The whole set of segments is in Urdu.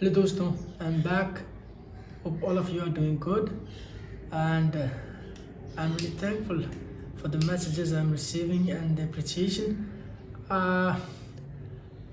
Hello doston, I'm back. Hope all of you are doing good, and I'm really thankful for the messages I'm receiving and the appreciation.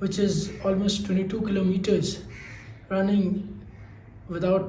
which is almost 22 kilometers running without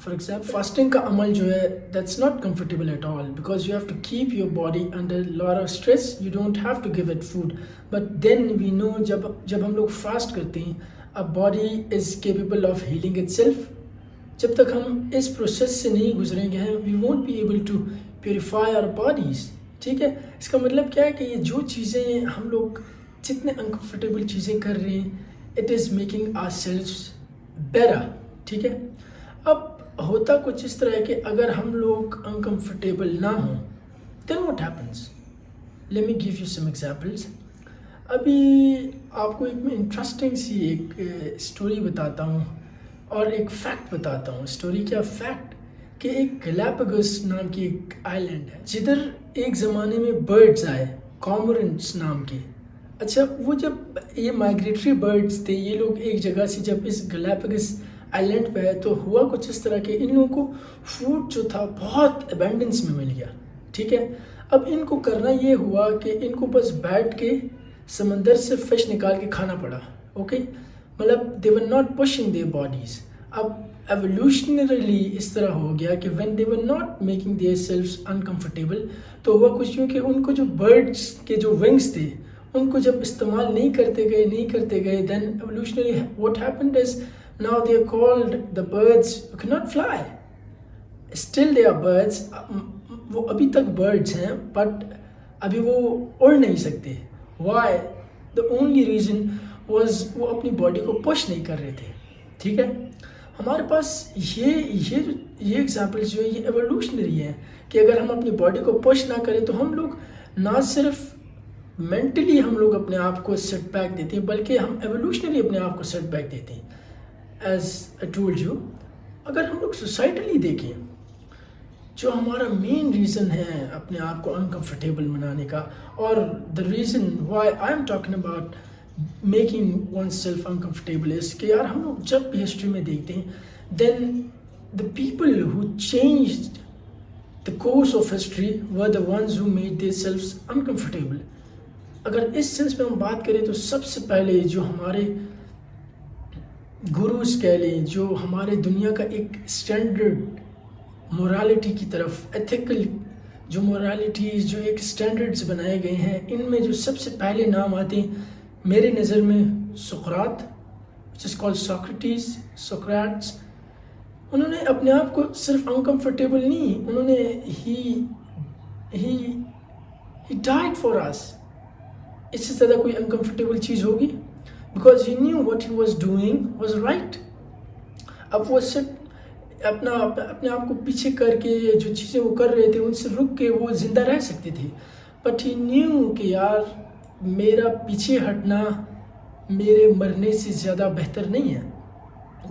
for example fasting کا عمل جو ہے that's not comfortable at all because you have to keep your body under lot of stress. You don't have to give it food but then we know جب ہم لوگ فاسٹ کرتے ہیں اب body is capable of healing itself. جب تک ہم اس پروسیس سے نہیں گزریں گے we won't be able to purify our bodies. ٹھیک ہے, اس کا مطلب کیا ہے کہ یہ جو چیزیں ہم لوگ جتنے انکمفرٹیبل چیزیں کر رہے ہیں it is making ourselves better. ٹھیک ہے, اب ہوتا کچھ اس طرح ہے کہ اگر ہم لوگ انکمفرٹیبل نہ ہوں then what happens. Let me give you some examples. ابھی آپ کو ایک میں انٹرسٹنگ سی ایک اسٹوری بتاتا ہوں اور ایک فیکٹ بتاتا ہوں. اسٹوری کیا, فیکٹ کہ ایک گلیپاگوس نام کی ایک آئی لینڈ ہے جدھر ایک زمانے میں برڈز آئے کارمورنٹس نام کے. اچھا, وہ جب یہ مائگریٹری برڈز تھے, یہ لوگ ایک جگہ سے جب اس گلیپاگوس آئی لینڈ پہ آئے تو ہوا کچھ اس طرح کہ ان لوگوں کو فوڈ جو تھا بہت ابینڈنس میں مل گیا. ٹھیک ہے, اب ان کو کرنا یہ ہوا کہ ان کو بس بیٹھ کے سمندر سے فش نکال کے کھانا پڑا. اوکے, مطلب they were not pushing their bodies. اب ایولیوشنریلی اس طرح ہو گیا کہ when they were not making their selves uncomfortable تو ہوا کچھ یوں کہ ان کو جو برڈس کے جو ونگس تھے ان کو جب استعمال نہیں کرتے گئے then evolutionary what happened is now they are called the birds who cannot fly. Still they are birds. وہ ابھی تک birds ہیں but ابھی وہ اڑ نہیں سکتے. Why? The only reason was وہ اپنی باڈی کو پش نہیں کر رہے تھے. ٹھیک ہے, ہمارے پاس یہ ایگزامپلس جو ہے یہ ایولیوشنری ہے کہ اگر ہم اپنی باڈی کو پش نہ کریں تو ہم لوگ نہ صرف مینٹلی ہم لوگ اپنے آپ کو سیٹ بیک دیتے ہیں بلکہ ہم ایولیوشنری اپنے آپ کو سیٹ بیک دیتے ہیں. ایز اے ٹولڈ یو, اگر ہم لوگ سوسائٹلی دیکھیں جو ہمارا مین ریزن ہے اپنے آپ کو انکمفرٹیبل بنانے کا اور the reason why I am talking about making oneself uncomfortable is کہ یار ہم لوگ جب بھی ہسٹری میں دیکھتے ہیں then the people who changed the course of history were the ones who made their selves uncomfortable. اگر اس سینس میں ہم بات کریں تو سب سے پہلے جو ہمارے گروز کہہ لیں, جو ہمارے دنیا کا ایک اسٹینڈرڈ مورالٹی کی طرف ایتھیکل جو مورالٹیز جو ایک اسٹینڈرڈز بنائے گئے ہیں ان میں جو سب سے پہلے نام آتے ہیں میرے نظر میں سقراط which is called سوکریٹس. انہوں نے اپنے آپ کو صرف انکمفرٹیبل نہیں, انہوں نے he died for us. اس سے زیادہ کوئی انکمفرٹیبل چیز ہوگی because he knew what he was doing was right. اب وہ صرف اپنے آپ کو پیچھے کر کے جو چیزیں وہ کر رہے تھے ان سے رک کے وہ زندہ رہ سکتے تھے but he knew کہ یار میرا پیچھے ہٹنا میرے مرنے سے زیادہ بہتر نہیں ہے.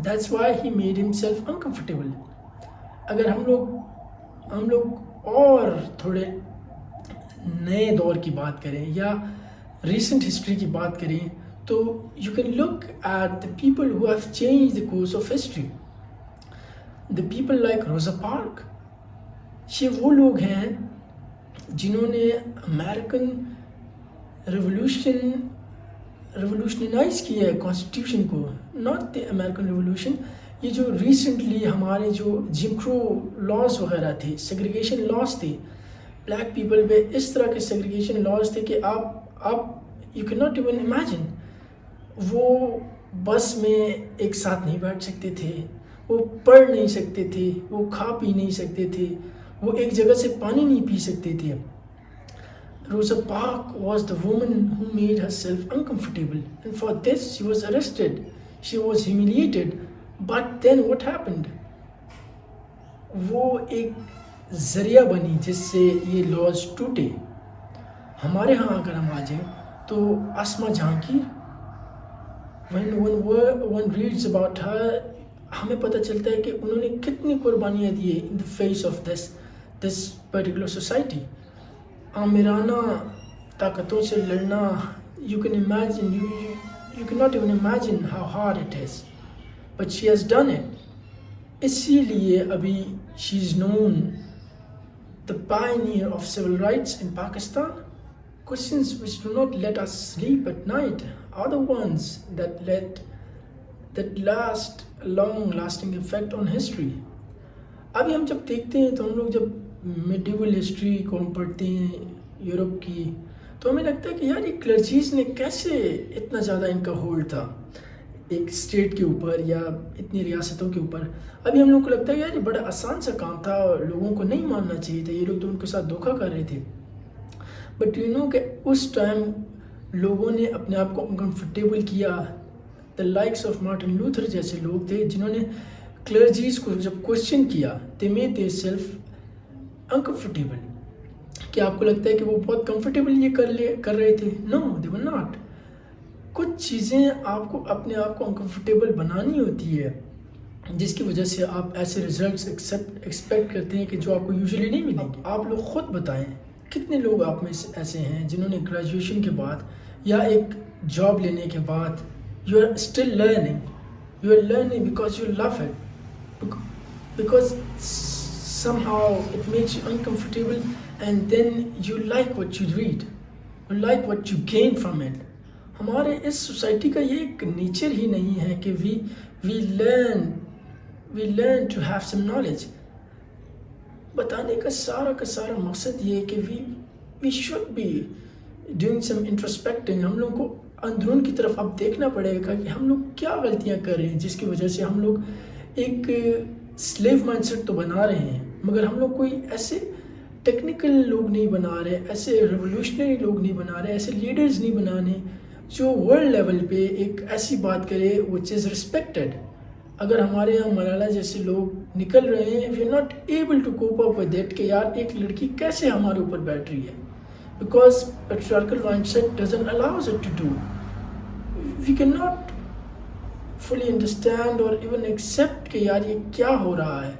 That's why he made himself uncomfortable. اگر ہم لوگ اور تھوڑے نئے دور کی بات کریں یا ریسنٹ ہسٹری کی بات کریں تو you can look at the people who have changed the course of history. The people like Rosa Parks. یہ وہ لوگ ہیں جنہوں نے امریکن ریولوشنائز کیا ہے کانسٹیٹیوشن کو, ناٹ دی امریکن ریولوشن. یہ جو ریسنٹلی ہمارے جو جم کرو لاز وغیرہ تھے, سیگریگیشن لاز تھے بلیک پیپل پہ, اس طرح کے سیگریگیشن لاز تھے کہ آپ you can not even imagine. وہ بس میں ایک ساتھ نہیں بیٹھ سکتے تھے, وہ پڑھ نہیں سکتے تھے, وہ کھا پی نہیں سکتے تھے, وہ ایک جگہ سے پانی نہیں پی سکتے تھے. Rosa Parks was the woman who made herself uncomfortable, and for this she was arrested, she was humiliated. But then what happened? وہ ایک ذریعہ بنی جس سے یہ لاز ٹوٹے. ہمارے ہاں اگر ہم آ جائیں تو اسما Jahangir, when one reads about her ہمیں پتہ چلتا ہے کہ انہوں نے کتنی قربانیاں دی ہیں in the face of this particular society. آمرانہ طاقتوں سے لڑنا, you can imagine, you cannot even imagine how hard it is, but she has done it. اسی لیے ابھی she is known the pioneer of civil rights in Pakistan. Questions which do not let us sleep at night are the ones that last a long-lasting effect on history. ابھی ہم جب دیکھتے ہیں تو ہم لوگ جب میڈیول ہسٹری کو ہم پڑھتے ہیں یورپ کی، تو ہمیں لگتا ہے کہ یار یہ کلرجیز نے کیسے اتنا زیادہ ان کا ہولڈ تھا ایک اسٹیٹ کے اوپر یا اتنی ریاستوں کے اوپر. ابھی ہم لوگوں کو لگتا ہے یار یہ بڑا آسان سا کام تھا اور لوگوں کو نہیں ماننا چاہیے تھا، یہ لوگ تو ان کے ساتھ دھوکہ کر رہے تھے. بٹ یو نو کہ اس ٹائم لوگوں نے اپنے آپ کو انکمفرٹیبل کیا. دا لائکس آف مارٹن لوتھر جیسے لوگ تھے جنہوں نے کلرجیز کو جب کوشچن کیا، they made there self uncomfortable. کیا آپ کو لگتا ہے کہ وہ بہت کمفرٹیبل یہ کر رہے تھے؟ نو، دے ور ناٹ. کچھ چیزیں آپ کو اپنے آپ کو انکمفرٹیبل بنانی ہوتی ہے جس کی وجہ سے آپ ایسے ریزلٹس ایکسپیکٹ کرتے ہیں کہ جو آپ کو یوزلی نہیں ملیں گے. آپ لوگ خود بتائیں کتنے لوگ آپ میں ایسے ہیں جنہوں نے گریجویشن کے بعد یا ایک جاب لینے کے بعد you are still learning because you love it, because somehow it makes you uncomfortable and then you like what you read, you like what you gain from it. ہمارے اس سوسائٹی کا یہ ایک نیچر ہی نہیں ہے کہ we learn to have some knowledge. بتانے کا سارا مقصد یہ ہے کہ we should be doing some introspecting. ہم لوگوں کو اندرون کی طرف اب دیکھنا پڑے گا کہ ہم لوگ کیا غلطیاں کر رہے ہیں جس کی وجہ سے ہم لوگ ایک سلیو مائنڈ سیٹ تو بنا رہے ہیں مگر ہم لوگ کوئی ایسے ٹیکنیکل لوگ نہیں بنا رہے، ایسے ریولوشنری لوگ نہیں بنا رہے، ایسے لیڈرز نہیں بنانے جو ورلڈ لیول پہ ایک ایسی بات کرے وچ از ریسپیکٹڈ. اگر ہمارے یہاں ملالہ جیسے لوگ نکل رہے ہیں، we are not able to cope up with it کہ یار ایک لڑکی کیسے ہمارے اوپر بیٹھ رہی ہے، because patriarchal mind set doesn't allows it to do. We can not fully understand or even accept کہ یار یہ کیا ہو رہا ہے.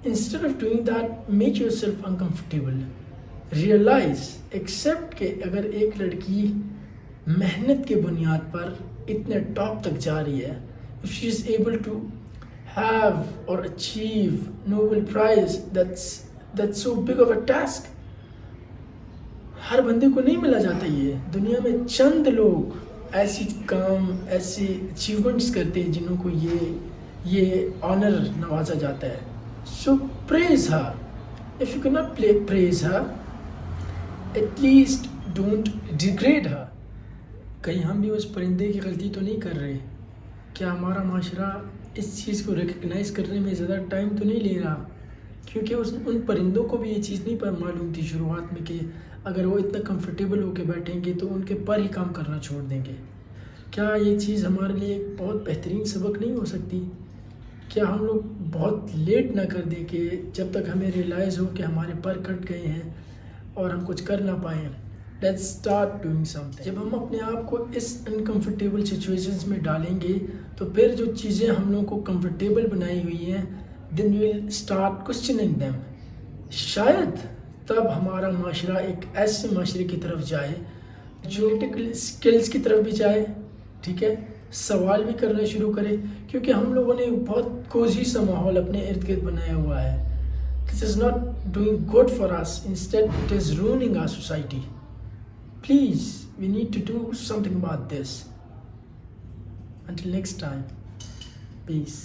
Instead of doing that, make yourself uncomfortable. Realize, accept کہ اگر ایک لڑکی محنت کے بنیاد پر اتنے ٹاپ تک جا رہی ہے، if she is able to have or achieve Nobel Prize, that's so big of a task. ہر بندے کو نہیں ملا جاتا. یہ دنیا میں چند لوگ ایسی ایسی اچیومنٹس کرتے ہیں جنہوں کو یہ آنر نوازا جاتا ہے. So praise her. If you can not praise her, at least don't degrade her. کہیں ہم بھی اس پرندے کی غلطی تو نہیں کر رہے؟ کیا ہمارا معاشرہ اس چیز کو ریکگنائز کرنے میں زیادہ ٹائم تو نہیں لے رہا؟ کیونکہ ان پرندوں کو بھی یہ چیز نہیں معلوم تھی شروعات میں کہ اگر وہ اتنا کمفرٹیبل ہو کے بیٹھیں گے تو ان کے پر ہی کام کرنا چھوڑ دیں گے. کیا یہ چیز ہمارے لیے ایک بہت بہترین سبق نہیں ہو سکتی؟ کیا ہم لوگ بہت لیٹ نہ کر دیں کہ جب تک ہمیں ریئلائز ہو کہ ہمارے پر کٹ گئے ہیں اور ہم کچھ کر نہ پائیں؟ Let's start doing some thing. جب ہم اپنے آپ کو اس انکمفرٹیبل سچویشنز میں ڈالیں گے تو پھر جو چیزیں ہم لوگوں کو کمفرٹیبل بنائی ہوئی ہیں دین وی ول اسٹارٹ کوسچننگ دیم. شاید تب ہمارا معاشرہ ایک ایسے معاشرے کی طرف جائے جو پولیٹیکل اسکلز کی طرف بھی جائے، ٹھیک ہے، سوال بھی کرنا شروع کرے. کیونکہ ہم لوگوں نے بہت کوزی سا ماحول اپنے ارد گرد بنایا ہوا ہے. This is not doing good for us, instead it is ruining our society. Please we need to do something about this. Until next time, piece.